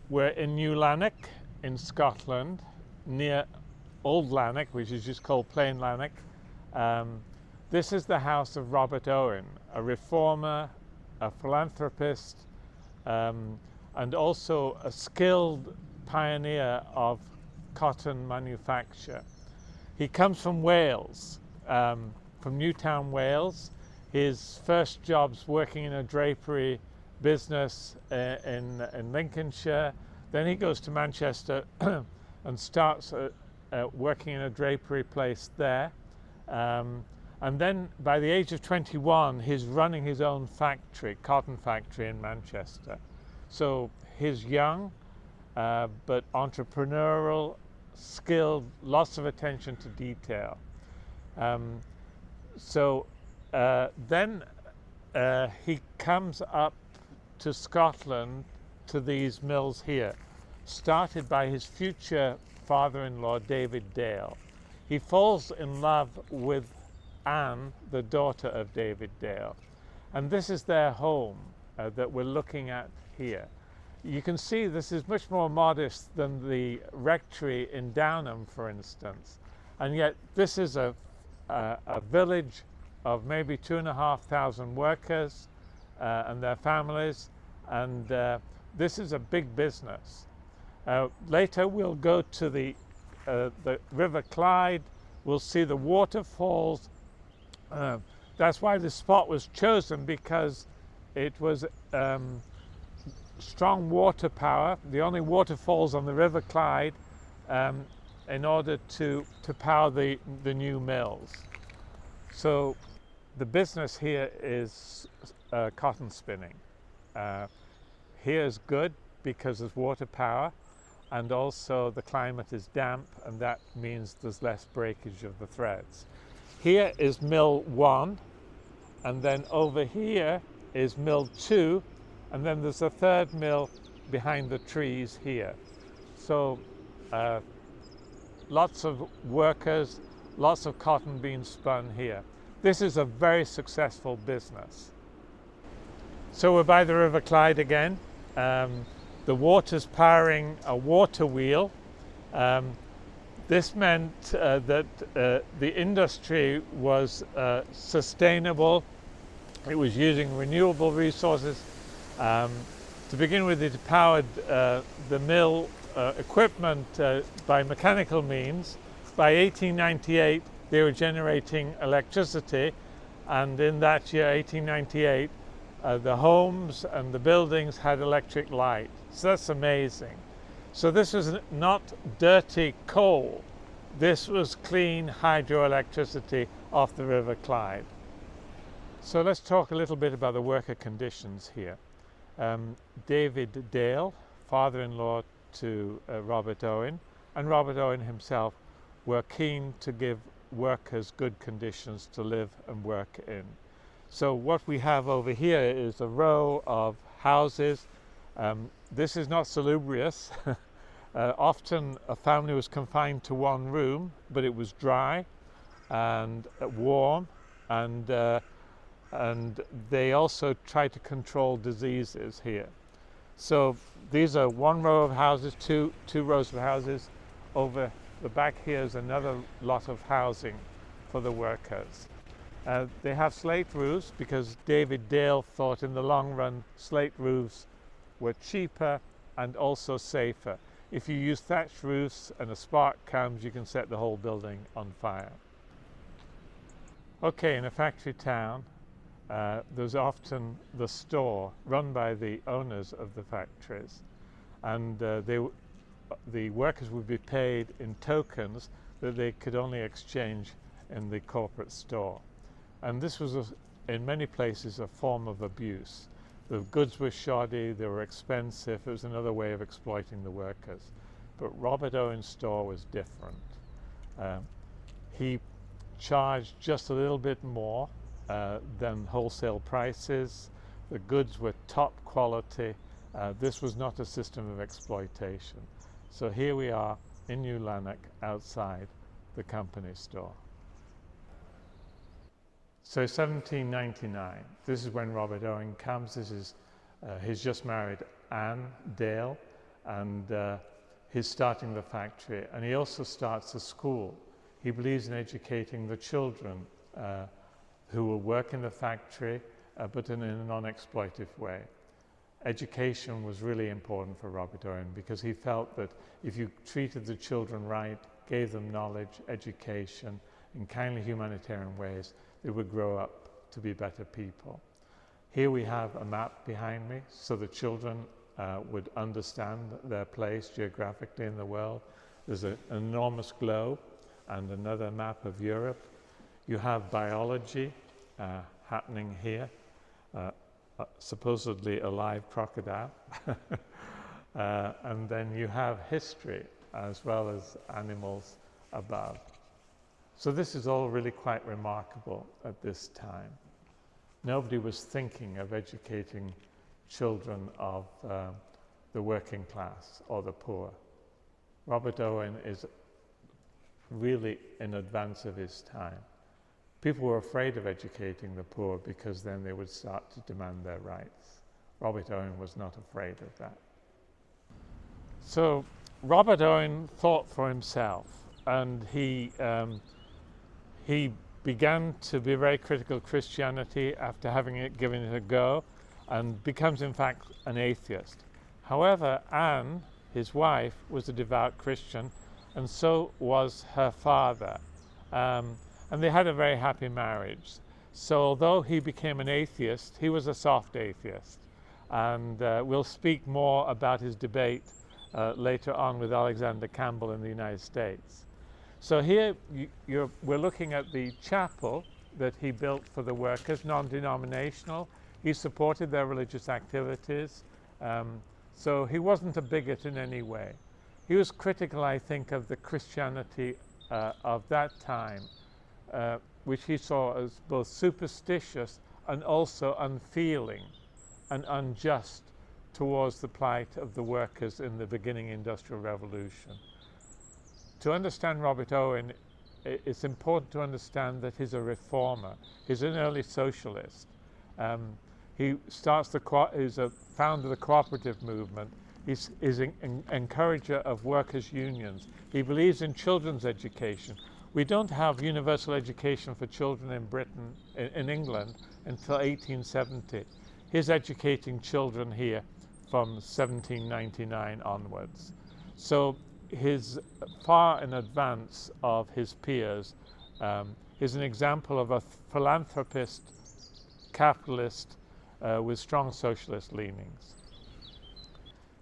We're in New Lanark in Scotland, near Old Lanark, which is just called plain Lanark. This is the house of Robert Owen, a reformer, a philanthropist, and also a skilled pioneer of cotton manufacture. He comes from Wales, from Newtown, Wales. His first job's working in a drapery business in Lincolnshire. Then he goes to Manchester and starts working in a drapery place there. And then by the age of 21, he's running his own factory, cotton factory in Manchester. So he's young, but entrepreneurial, skilled, lots of attention to detail. Then he comes up to Scotland to these mills here, started by his future father-in-law, David Dale. He falls in love with Anne, the daughter of David Dale. And this is their home that we're looking at here. You can see this is much more modest than the rectory in Downham, for instance. And yet this is a village of maybe 2,500 workers and their families. And this is a big business. Later we'll go to the River Clyde. We'll see the waterfalls. That's why this spot was chosen, because it was strong water power, the only waterfalls on the River Clyde, in order to power the new mills. So the business here is cotton spinning. Here is good because there's water power, and also the climate is damp, and that means there's less breakage of the threads. Here is mill 1, and then over here is mill 2, and then there's a third mill behind the trees here. So lots of workers, lots of cotton being spun here. This is a very successful business. So we're by the River Clyde again. The water's powering a water wheel. This meant that the industry was sustainable. It was using renewable resources. To begin with, it powered the mill equipment by mechanical means. By 1898, they were generating electricity, and in that year, 1898, the homes and the buildings had electric light. So that's amazing. So this was not dirty coal. This was clean hydroelectricity off the River Clyde. So let's talk a little bit about the worker conditions here. David Dale, father-in-law to Robert Owen, and Robert Owen himself were keen to give workers good conditions to live and work in. So what we have over here is a row of houses. This is not salubrious. Often a family was confined to one room, but it was dry and warm, and they also try to control diseases here. So these are one row of houses, two rows of houses. Over the back here is another lot of housing for the workers. They have slate roofs because David Dale thought in the long run slate roofs were cheaper and also safer. If you use thatched roofs and a spark comes, you can set the whole building on fire. Okay, in a factory town, there's often the store run by the owners of the factories, and the workers would be paid in tokens that they could only exchange in the corporate store. And this was, in many places, a form of abuse. The goods were shoddy, they were expensive, it was another way of exploiting the workers. But Robert Owen's store was different. He charged just a little bit more than wholesale prices. The goods were top quality. This was not a system of exploitation. So here we are in New Lanark outside the company store. So 1799, this is when Robert Owen comes. This is, he's just married Anne Dale, and he's starting the factory, and he also starts a school. He believes in educating the children who will work in the factory, but in a non-exploitive way. Education was really important for Robert Owen because he felt that if you treated the children right, gave them knowledge, education, in kindly humanitarian ways, they would grow up to be better people. Here we have a map behind me, so the children would understand their place geographically in the world. There's an enormous globe and another map of Europe. You have biology happening here, supposedly a live crocodile. And then you have history as well as animals above. So this is all really quite remarkable at this time. Nobody was thinking of educating children of the working class or the poor. Robert Owen is really in advance of his time. People were afraid of educating the poor because then they would start to demand their rights. Robert Owen was not afraid of that. So Robert Owen thought for himself, and he began to be very critical of Christianity after given it a go, and becomes in fact an atheist. However, Anne, his wife, was a devout Christian, and so was her father. And they had a very happy marriage. So although he became an atheist, he was a soft atheist. And we'll speak more about his debate later on with Alexander Campbell in the United States. So here we're looking at the chapel that he built for the workers, non-denominational. He supported their religious activities. So he wasn't a bigot in any way. He was critical, I think, of the Christianity of that time, which he saw as both superstitious and also unfeeling and unjust towards the plight of the workers in the beginning Industrial Revolution. To understand Robert Owen, it's important to understand that he's a reformer. He's an early socialist. He's a founder of the cooperative movement. He's an encourager of workers' unions. He believes in children's education. We don't have universal education for children in Britain, in England, until 1870. He's educating children here from 1799 onwards. So he's far in advance of his peers. He's an example of a philanthropist, capitalist with strong socialist leanings.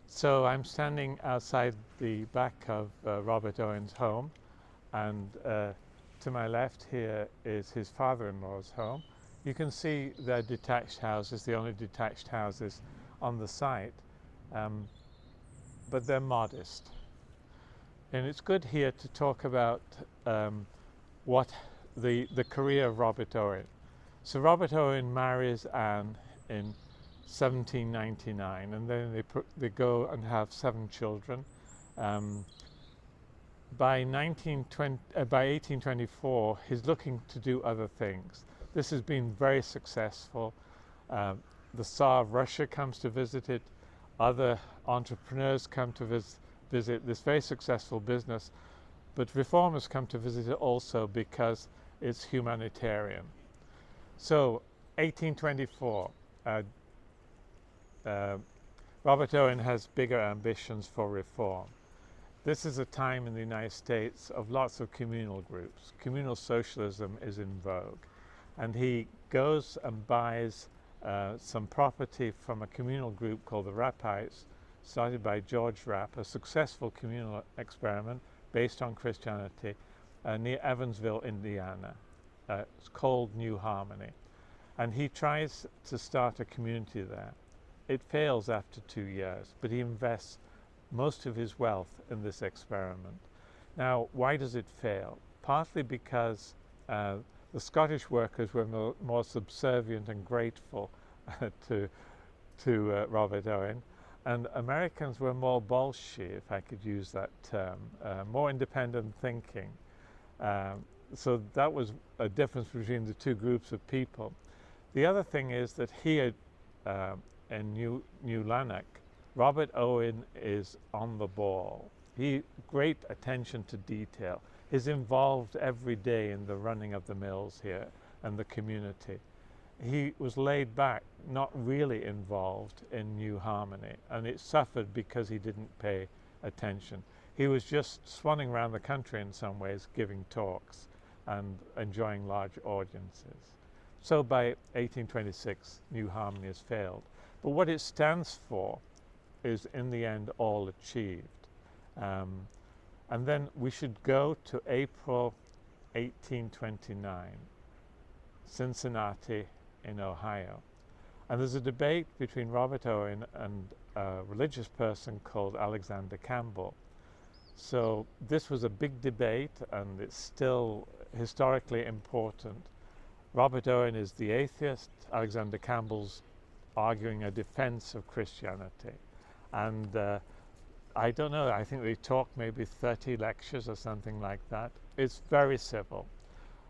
So I'm standing outside the back of Robert Owen's home, and to my left here is his father-in-law's home. You can see they're detached houses, the only detached houses on the site, but they're modest. And it's good here to talk about what the career of Robert Owen. So Robert Owen marries Anne in 1799, and then they go and have 7 children. By 1824, he's looking to do other things. This has been very successful. The Tsar of Russia comes to visit it. Other entrepreneurs come to visit this very successful business. But reformers come to visit it also because it's humanitarian. So, 1824. Robert Owen has bigger ambitions for reform. This is a time in the United States of lots of communal groups. Communal socialism is in vogue. And he goes and buys some property from a communal group called the Rappites, started by George Rapp, a successful communal experiment based on Christianity near Evansville, Indiana. It's called New Harmony. And he tries to start a community there. It fails after 2 years, but he invests most of his wealth in this experiment. Now, why does it fail? Partly because the Scottish workers were more subservient and grateful to Robert Owen, and Americans were more bolshy, if I could use that term, more independent thinking. So that was a difference between the two groups of people. The other thing is that here in New Lanark, Robert Owen is on the ball. Great attention to detail. He's involved every day in the running of the mills here and the community. He was laid back, not really involved in New Harmony, and it suffered because he didn't pay attention. He was just swanning around the country in some ways, giving talks and enjoying large audiences. So by 1826, New Harmony has failed. But what it stands for is, in the end, all achieved. And then we should go to April 1829, Cincinnati in Ohio. And there's a debate between Robert Owen and a religious person called Alexander Campbell. So this was a big debate, and it's still historically important. Robert Owen is the atheist. Alexander Campbell's arguing a defense of Christianity. And I don't know, I think they talk maybe 30 lectures or something like that. It's very civil.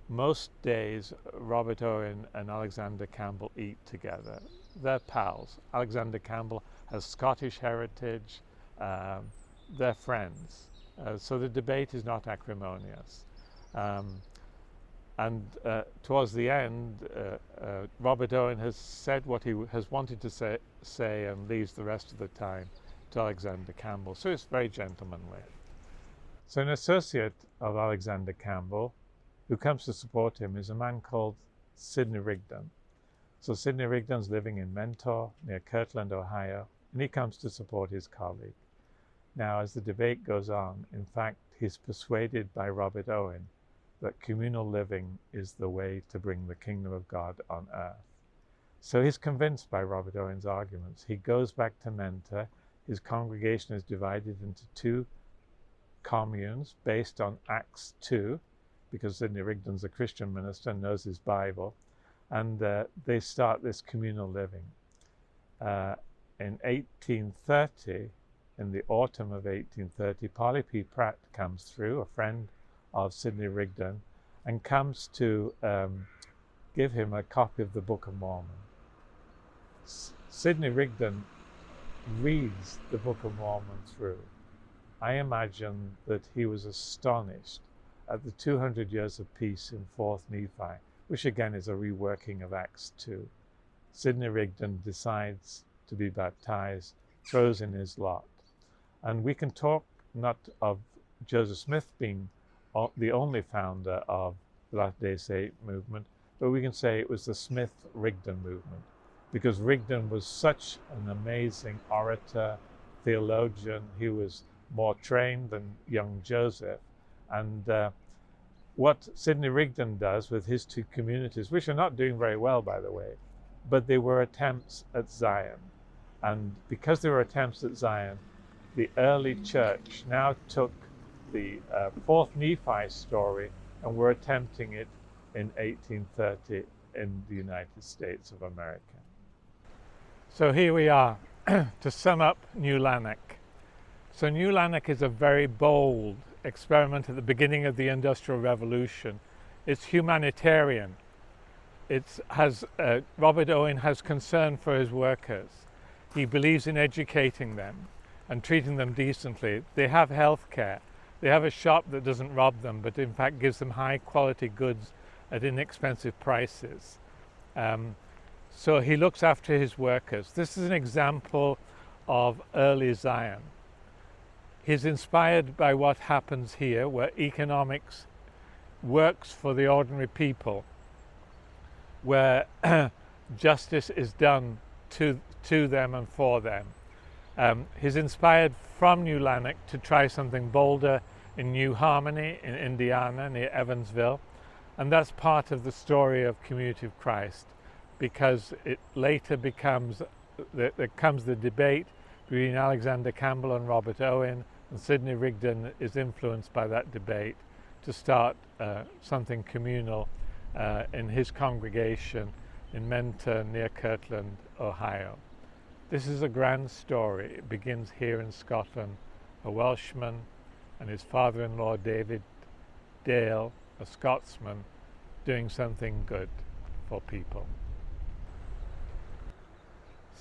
Most days, Robert Owen and Alexander Campbell eat together. They're pals. Alexander Campbell has Scottish heritage. They're friends. So the debate is not acrimonious. And towards the end, Robert Owen has said what he has wanted to say and leaves the rest of the time to Alexander Campbell. So it's very gentlemanly. So an associate of Alexander Campbell who comes to support him is a man called Sidney Rigdon. So Sidney Rigdon's living in Mentor, near Kirtland, Ohio, and he comes to support his colleague. Now, as the debate goes on, in fact, he's persuaded by Robert Owen that communal living is the way to bring the kingdom of God on earth. So he's convinced by Robert Owen's arguments. He goes back to Mentor. His congregation is divided into two communes based on Acts 2, because Sidney Rigdon's a Christian minister and knows his Bible, and they start this communal living. In 1830, in the autumn of 1830, Polly P. Pratt comes through, a friend of Sidney Rigdon, and comes to give him a copy of the Book of Mormon. Sidney Rigdon reads the Book of Mormon through. I imagine that he was astonished at the 200 years of peace in 4th Nephi, which again is a reworking of Acts 2. Sidney Rigdon decides to be baptized, throws in his lot. And we can talk not of Joseph Smith being the only founder of the Latter-day Saint movement, but we can say it was the Smith-Rigdon movement, because Rigdon was such an amazing orator, theologian. He was more trained than young Joseph. And what Sidney Rigdon does with his two communities, which are not doing very well, by the way, but they were attempts at Zion. And because they were attempts at Zion, the early church now took the 4th Nephi story and were attempting it in 1830 in the United States of America. So here we are, to sum up New Lanark. So New Lanark is a very bold experiment at the beginning of the Industrial Revolution. It's humanitarian. Robert Owen has concern for his workers. He believes in educating them and treating them decently. They have health care. They have a shop that doesn't rob them, but in fact gives them high quality goods at inexpensive prices. So he looks after his workers. This is an example of early Zion. He's inspired by what happens here, where economics works for the ordinary people, where justice is done to them and for them. He's inspired from New Lanark to try something bolder in New Harmony in Indiana near Evansville, and that's part of the story of Community of Christ, because it later becomes, there comes the debate between Alexander Campbell and Robert Owen, and Sidney Rigdon is influenced by that debate to start something communal in his congregation in Mentor near Kirtland, Ohio. This is a grand story. It begins here in Scotland, a Welshman and his father-in-law David Dale, a Scotsman, doing something good for people.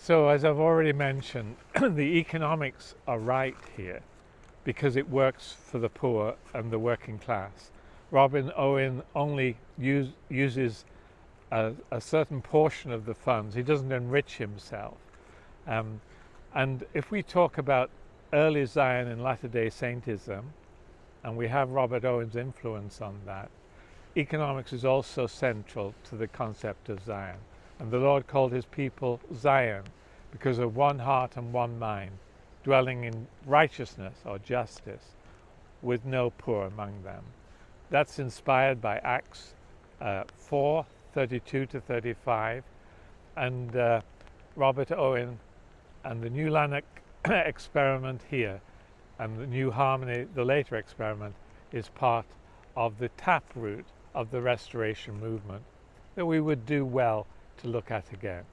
So as I've already mentioned, the economics are right here because it works for the poor and the working class. Robert Owen only uses a certain portion of the funds. He doesn't enrich himself. And if we talk about early Zion and Latter-day Saintism, and we have Robert Owen's influence on that, economics is also central to the concept of Zion. And the Lord called his people Zion because of one heart and one mind, dwelling in righteousness or justice, with no poor among them. That's inspired by Acts 4:32-35, and Robert Owen and the new Lanark experiment here, and the new harmony, the later experiment, is part of the taproot of the restoration movement that we would do well to look at again.